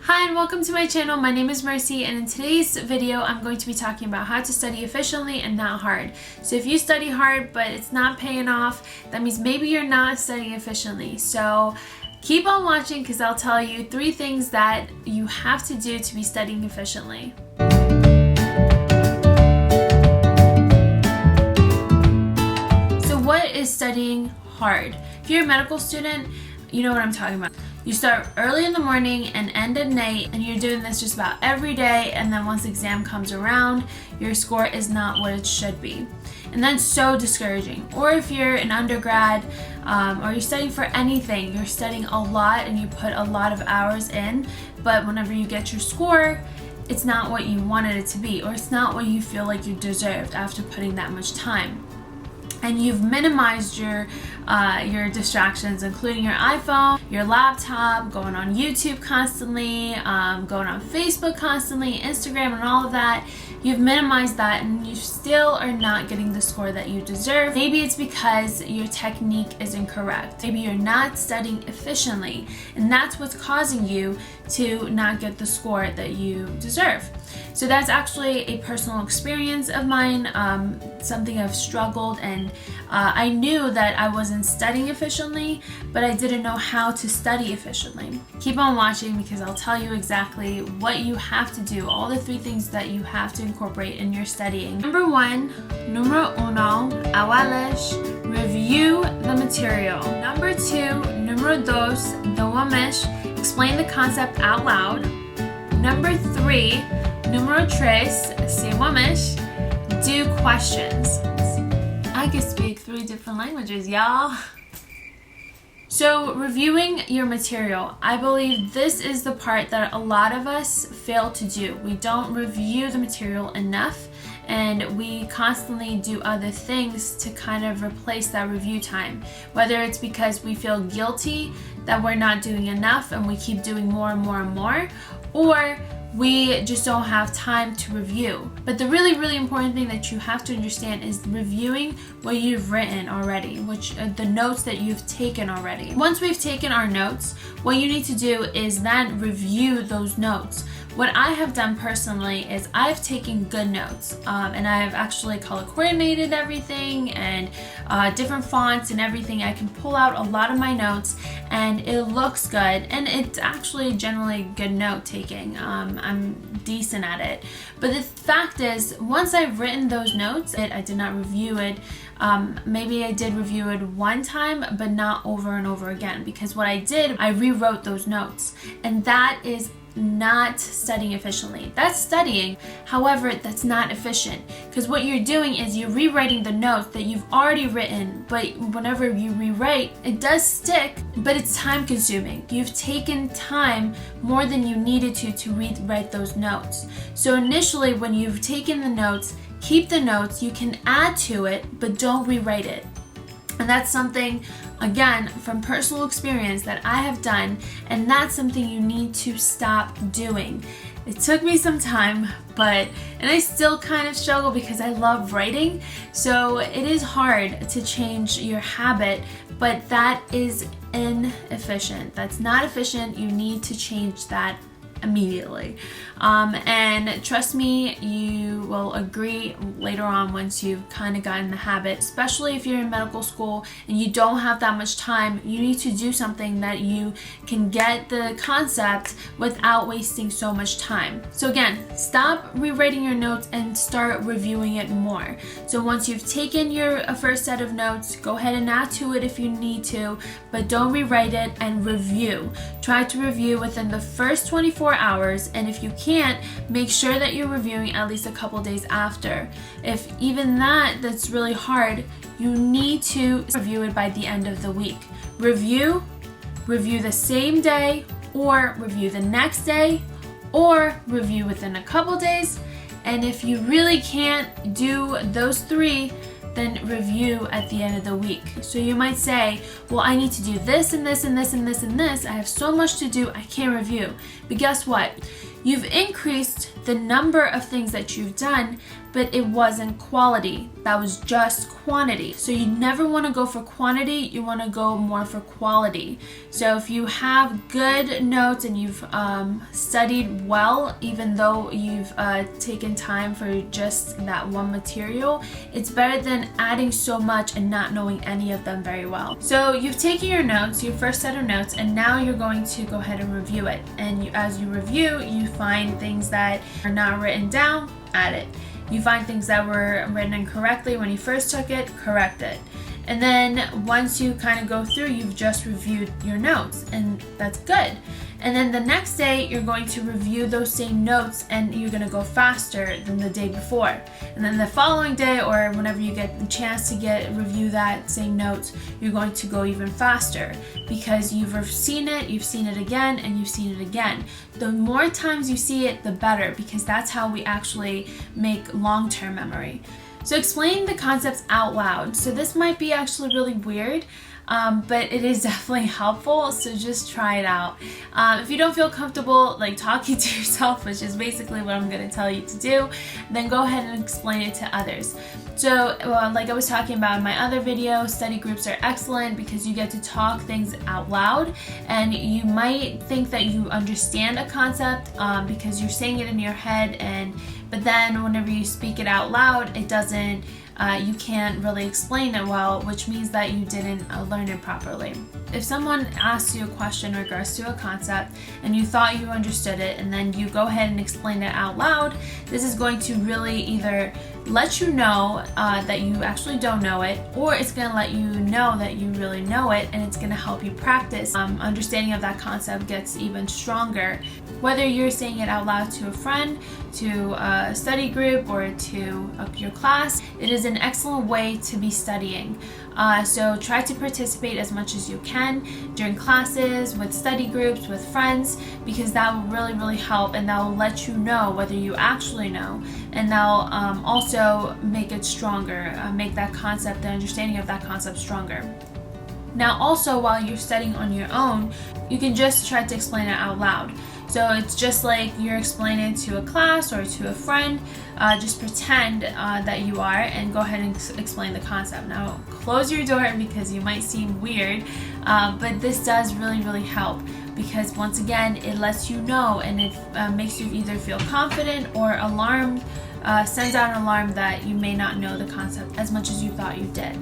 Hi and welcome to my channel. My name is Mercy, and in today's video I'm going to be talking about how to study efficiently and not hard. So if you study hard but it's not paying off, that means maybe you're not studying efficiently. So keep on watching because I'll tell you 3 things that you have to do to be studying efficiently. So what is studying hard? If you're a medical student, you know what I'm talking about. You start early in the morning and end at night, and you're doing this just about every day, and then once exam comes around, your score is not what it should be. And that's so discouraging. Or if you're an undergrad or you're studying for anything, you're studying a lot and you put a lot of hours in, but whenever you get your score, it's not what you wanted it to be, or it's not what you feel like you deserved after putting that much time. And you've minimized your distractions, including your iPhone, your laptop, going on YouTube constantly, going on Facebook constantly, Instagram, and all of that. You've minimized that, and you still are not getting the score that you deserve. Maybe it's because your technique is incorrect. Maybe you're not studying efficiently, and that's what's causing you to not get the score that you deserve. So that's actually a personal experience of mine, something I've struggled, and I knew that I wasn't studying efficiently, but I didn't know how to study efficiently. Keep on watching because I'll tell you exactly what you have to do, all the 3 things that you have to incorporate in your studying. Number 1, numero uno, awales, review the material. Number 2, numero dos, doamesh, explain the concept out loud. Number 3, numero tres, seguamesh, do questions. I can speak 3 different languages, y'all. So reviewing your material, I believe this is the part that a lot of us fail to do. We don't review the material enough, and we constantly do other things to kind of replace that review time. Whether it's because we feel guilty that we're not doing enough and we keep doing more and more and more, or we just don't have time to review. But the really important thing that you have to understand is reviewing what you've written already, which the notes that you've taken already. Once we've taken our notes, what you need to do is then review those notes. What I have done personally is I've taken good notes, and I've actually color coordinated everything and different fonts and everything. I can pull out a lot of my notes and it looks good, and it's actually generally good note taking. I'm decent at it. But the fact is, once I've written those notes, I did not review it. Maybe I did review it one time, but not over and over again, because what I did, I rewrote those notes, and that is not studying efficiently. That's studying, however, that's not efficient, because what you're doing is you're rewriting the notes that you've already written, but whenever you rewrite, it does stick, but it's time consuming. You've taken time more than you needed to rewrite those notes. So initially, when you've taken the notes, keep the notes, you can add to it, but don't rewrite it. And that's something, again, from personal experience that I have done, and that's something you need to stop doing. It took me some time, and I still kind of struggle because I love writing, so it is hard to change your habit, but that is inefficient. That's not efficient. You need to change that immediately. And trust me, you will agree later on once you've kind of gotten the habit, especially if you're in medical school and you don't have that much time. You need to do something that you can get the concept without wasting so much time. So again, stop rewriting your notes and start reviewing it more. So once you've taken your first set of notes, go ahead and add to it if you need to, but don't rewrite it, and review. Try to review within the first 24 hours, and if you can't, make sure that you're reviewing at least a couple days after. If even that's really hard, you need to review it by the end of the week. Review the same day, or review the next day, or review within a couple days. And if you really can't do those 3, then review at the end of the week. So you might say, well, I need to do this and this and this and this and this. I have so much to do, I can't review. But guess what? You've increased the number of things that you've done, but it wasn't quality. That was just quantity. So you never want to go for quantity, you want to go more for quality. So if you have good notes and you've studied well, even though you've taken time for just that one material, it's better than adding so much and not knowing any of them very well. So you've taken your notes, your first set of notes, and now you're going to go ahead and review it. And as you review, you find things that are not written down, add it. You find things that were written incorrectly when you first took it, correct it. And then once you kind of go through, you've just reviewed your notes, and that's good. And then the next day, you're going to review those same notes, and you're going to go faster than the day before. And then the following day, or whenever you get the chance to review that same notes, you're going to go even faster because you've seen it again, and you've seen it again. The more times you see it, the better, because that's how we actually make long-term memory. So explaining the concepts out loud. So this might be actually really weird, but it is definitely helpful, so just try it out. If you don't feel comfortable like talking to yourself, which is basically what I'm going to tell you to do, then go ahead and explain it to others. So like I was talking about in my other video, study groups are excellent because you get to talk things out loud, and you might think that you understand a concept because you're saying it in your head, but then whenever you speak it out loud, it doesn't, you can't really explain it well, which means that you didn't learn it properly. If someone asks you a question in regards to a concept and you thought you understood it, and then you go ahead and explain it out loud, this is going to really either let you know that you actually don't know it, or it's going to let you know that you really know it, and it's going to help you practice. Understanding of that concept gets even stronger. Whether you're saying it out loud to a friend, to a study group, or to your class, it is an excellent way to be studying. So try to participate as much as you can during classes, with study groups, with friends, because that will really, really help, and that will let you know whether you actually know, and that'll also make it stronger, make that concept, the understanding of that concept stronger. Now also, while you're studying on your own, you can just try to explain it out loud. So it's just like you're explaining to a class or to a friend. Just pretend that you are, and go ahead and explain the concept. Now close your door because you might seem weird, but this does really, really help, because once again, it lets you know, and it makes you either feel confident or alarmed, sends out an alarm that you may not know the concept as much as you thought you did.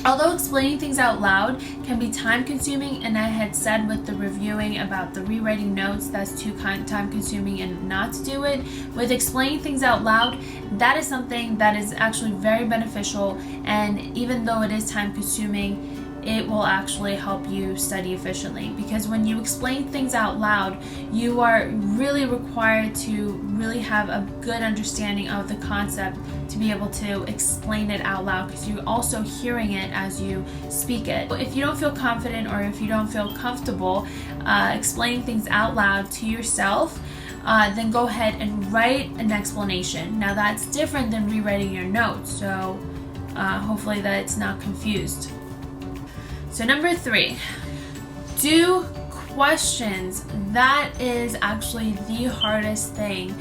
Although explaining things out loud can be time consuming, and I had said with the reviewing about the rewriting notes, that's too time consuming and not to do it, with explaining things out loud, that is something that is actually very beneficial, and even though it is time consuming, it will actually help you study efficiently, because when you explain things out loud, you are really required to really have a good understanding of the concept to be able to explain it out loud, because you're also hearing it as you speak it. If you don't feel confident, or if you don't feel comfortable explaining things out loud to yourself, then go ahead and write an explanation. Now that's different than rewriting your notes, so hopefully that it's not confused. So number 3, do questions. That is actually the hardest thing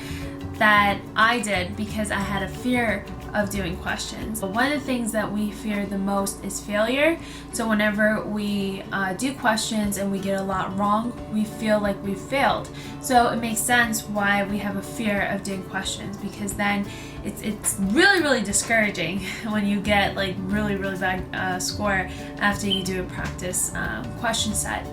that I did, because I had a fear of doing questions. One of the things that we fear the most is failure. So whenever we do questions and we get a lot wrong, we feel like we've failed. So it makes sense why we have a fear of doing questions, because then it's really, really discouraging when you get like really, really bad score after you do a practice question set.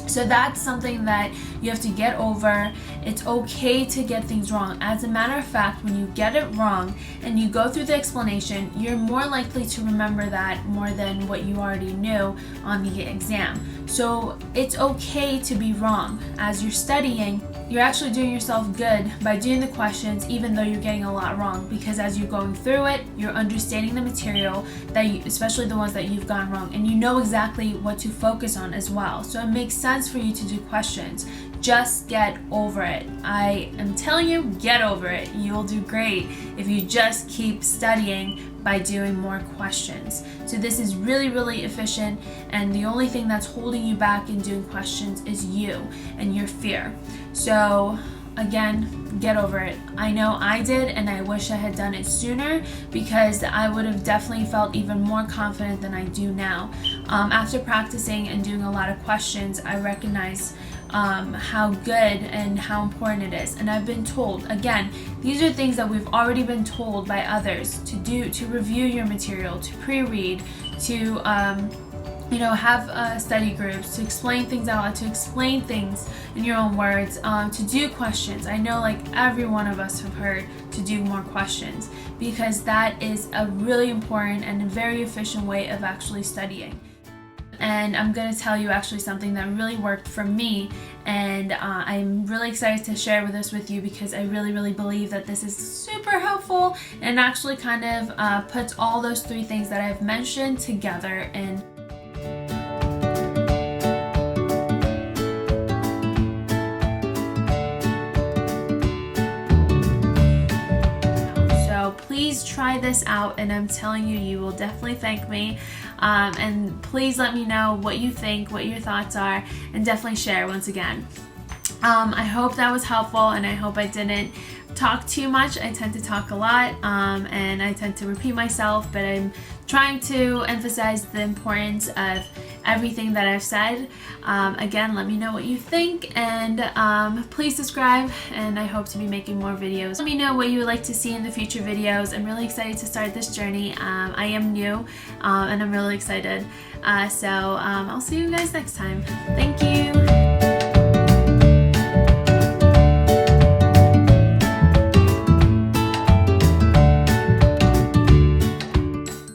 So that's something that you have to get over. It's okay to get things wrong. As a matter of fact, when you get it wrong and you go through the explanation, you're more likely to remember that more than what you already knew on the exam. So it's okay to be wrong. As you're studying, you're actually doing yourself good by doing the questions, even though you're getting a lot wrong, because as you're going through it, you're understanding the material, especially the ones that you've gotten wrong, and you know exactly what to focus on as well. So it makes sense for you to do questions. Just get over it. I am telling you, get over it. You'll do great if you just keep studying by doing more questions. So this is really, really efficient, and the only thing that's holding you back in doing questions is you and your fear. So again, get over it. I know I did, and I wish I had done it sooner, because I would have definitely felt even more confident than I do now. After practicing and doing a lot of questions, I recognize how good and how important it is. And I've been told, again, these are things that we've already been told by others to do, to review your material, to pre-read, to have study groups, to explain things out loud, to explain things in your own words, to do questions. I know like every one of us have heard to do more questions, because that is a really important and a very efficient way of actually studying. And I'm going to tell you actually something that really worked for me, and I'm really excited to share this with you, because I really believe that this is super helpful and actually kind of puts all those 3 things that I've mentioned together. And please try this out, and I'm telling you, you will definitely thank me. And please let me know what you think, what your thoughts are, and definitely share once again. I hope that was helpful, and I hope I didn't talk too much. I tend to talk a lot, and I tend to repeat myself, but I'm trying to emphasize the importance of everything that I've said. Again, let me know what you think, and please subscribe, and I hope to be making more videos. Let me know what you would like to see in the future videos. I'm really excited to start this journey. I am new, and I'm really excited. So I'll see you guys next time. Thank you.